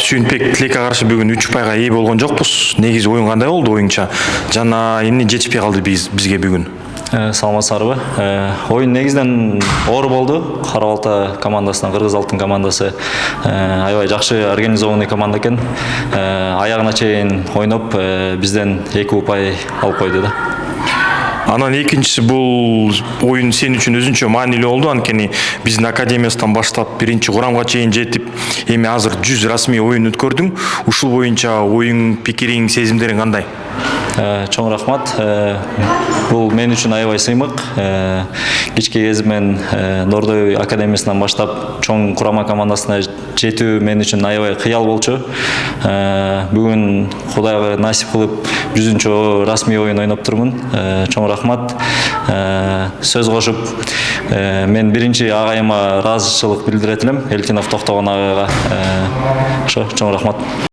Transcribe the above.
Сүйүнбек Тилекке каршы бүгүн 3 пайга ээ болгон жокпуз. Негизи оюн кандай болду оюңча? Жана эмне жетишпей калды бизге бүгүн? Саламатсыздарбы? Оюн негизинен оор болду. Кара Балта командасынан Кыргыз Алтын командасы аябай жакшы организованный команда экен. Аягына чейин ойноп, бизден 2 упай алып койду да. Анан экинчиси бул оюн сен үчүн өзүнчө маанилүү болду. Анткени биздин академиясынан баштап биринчи курамга чейин жетип, эми азыр 100 расмий оюн өткөрдүң. Ушул боюнча оюң, пикириң, сезимдериң кандай? Чоң рахмат. Бул мен үчүн аябай сыймык. Кичке кезимен Нордой академиясынан баштап чоң курама командасына жетүү мен үчүн аябай кыял болчу. Бүгүн Кудайга насип кылып 100-чө расмий оюн ойноп турмун. Чоң рахмат. Сөз кошуп, мен биринчи агайыма ыраазычылык билдирет элем, Элтинов Токтогон агайга. Ошо, чоң рахмат.